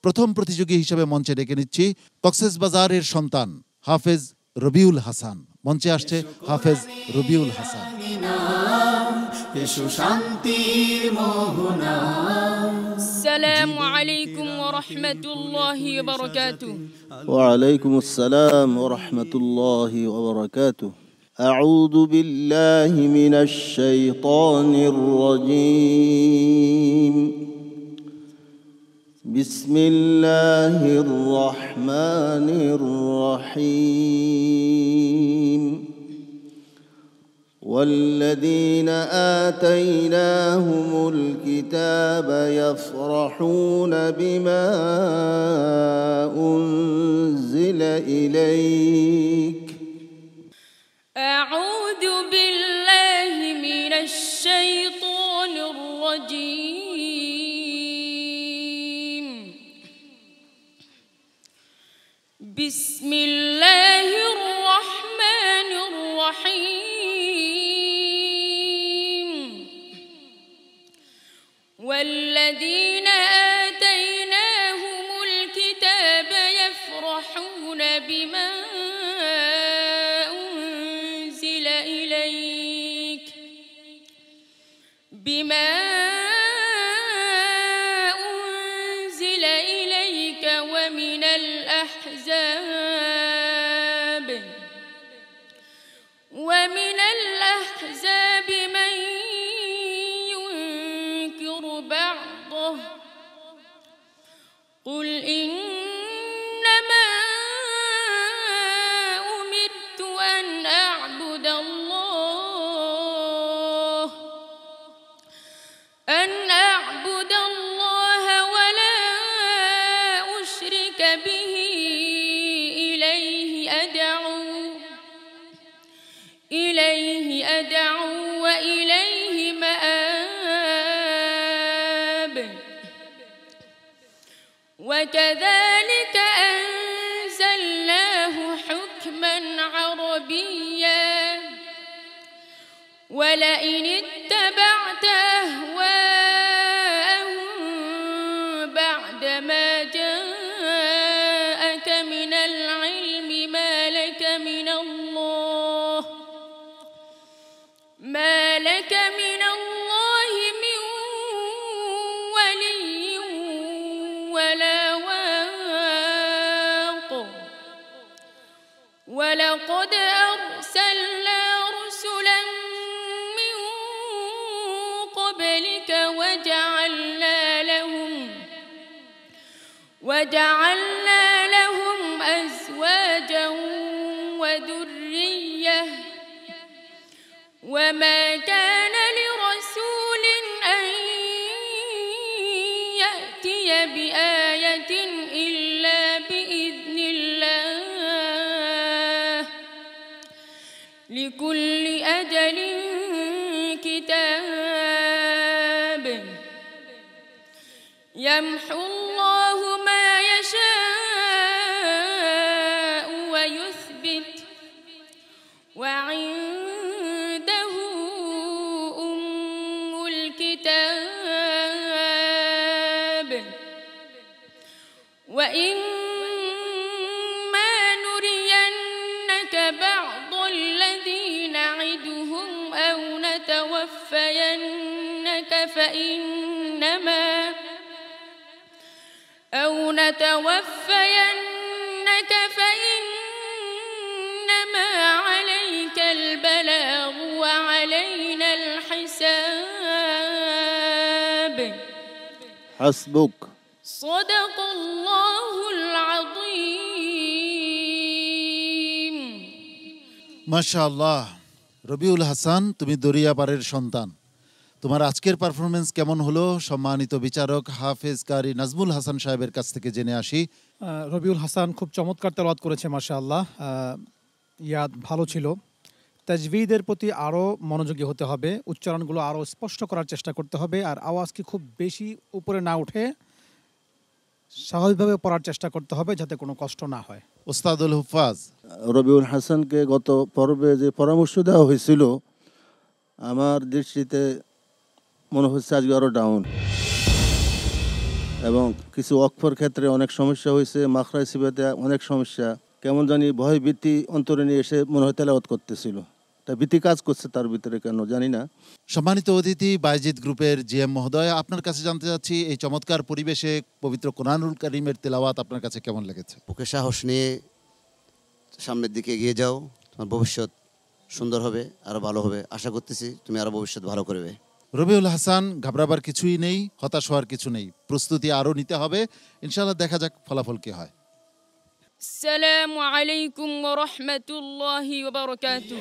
প্রথম প্রতিযোগী হিসেবে মঞ্চে ডেকে নিচ্ছি কক্সবাজারের সন্তান হাফেজ রবিউল হাসান। মঞ্চে আসছে হাফেজ রবিউল হাসান। আসসালামু আলাইকুম ওয়া রাহমাতুল্লাহি ওয়া বারাকাতুহু। ওয়া আলাইকুমুস সালাম ওয়া রাহমাতুল্লাহি ওয়া বারাকাতুহু। আউযু বিল্লাহি মিনাশ শাইতানির রাজীম। বিসমিল্লাহির রহমানির রহিম। والذين آتيناهم الكتاب يفرحون بما أنزل إليك. أعوذ بالله من الشيطان الرجيم. بسم الله الرحمن الرحيم. والذين آتيناهم الكتاب يفرحون بما أنزل إليك ومن الأحزاب من ينكر بعضه. قل إنما أمرت أن أعبد الله ولا أشرك به. إليه أدعو وإليه مآب. وكذلك أنزلناه حكما عربيا. ولئن اتبعت أهواءهم بعدما جاءك من العلم ما لك من الله من ولي ولا واق. ولقد أرسلنا رسلا من قبلك وجعلنا لهم أزواجا وذرية. وما كان لرسول أن يأتي بآية إلا بإذن الله. لكل أجل كتاب. يمحو الله ما يشاء ويثبت. وعنده أم الكتاب. وإما نرينك بعض الذي نعدهم أو نتوفينك فإنما عليك البلاغ وعلينا الحساب. حسبك. صدق الله العظيم. মাশাআল্লাহ। রবিউল হাসান, তুমি দরিয়াপাড়ের সন্তান। তোমার আজকের পারফরমেন্স কেমন হলো সম্মানিত বিচারক হাফেজ কারি নাজমুল হাসান সাহেবের কাছ থেকে জেনে আসি। রবিউল হাসান খুব চমৎকার তেলাওয়াত করেছে মাশাআল্লাহ। ইয়াদ ভালো ছিল। তাজভিদের প্রতি আরও মনোযোগী হতে হবে, উচ্চারণগুলো আরও স্পষ্ট করার চেষ্টা করতে হবে, আর আওয়াজকে খুব বেশি উপরে না উঠে স্বাভাবিকভাবে পড়ার চেষ্টা করতে হবে যাতে কোনো কষ্ট না হয়। ওস্তাদুল হুফাজ, রবিউল হাসানকে গত পর্বে যে পরামর্শ দেওয়া হয়েছিল আমার দৃষ্টিতে মনে হচ্ছে আজকে আরও ডাউন। এবং কিছু অক্ষর ক্ষেত্রে অনেক সমস্যা হয়েছে, মাখরাজ সিফাতে অনেক সমস্যা। কেমন জানি ভয় ভীতি অন্তরে নিয়ে এসে মনে হয় তেলাওয়াত করতেছিল। তা ভীতি কাজ করছে তার ভিতরে, কেন জানি না। সম্মানিত অতিথি বাইজিদ গ্রুপের জিএম মহোদয়, আপনার কাছে জানতে চাচ্ছি এই চমৎকার পরিবেশে পবিত্র কোরআনুল কারীমের তেলাওয়াত আপনার কাছে কেমন লেগেছে? বুকে সাহস নিয়ে সামনের দিকে এগিয়ে যাও, তোমার ভবিষ্যৎ সুন্দর হবে, আরও ভালো হবে। আশা করতেছি তুমি আরও ভবিষ্যৎ ভালো করবে। রবিউল হাসান, ঘাবড়াবার কিছুই নেই, হতাশ হওয়ার কিছু নেই, প্রস্তুতি আরও নিতে হবে। ইনশাআল্লাহ দেখা যাক ফলাফল কি হয়। السلام عليكم ورحمة الله وبركاته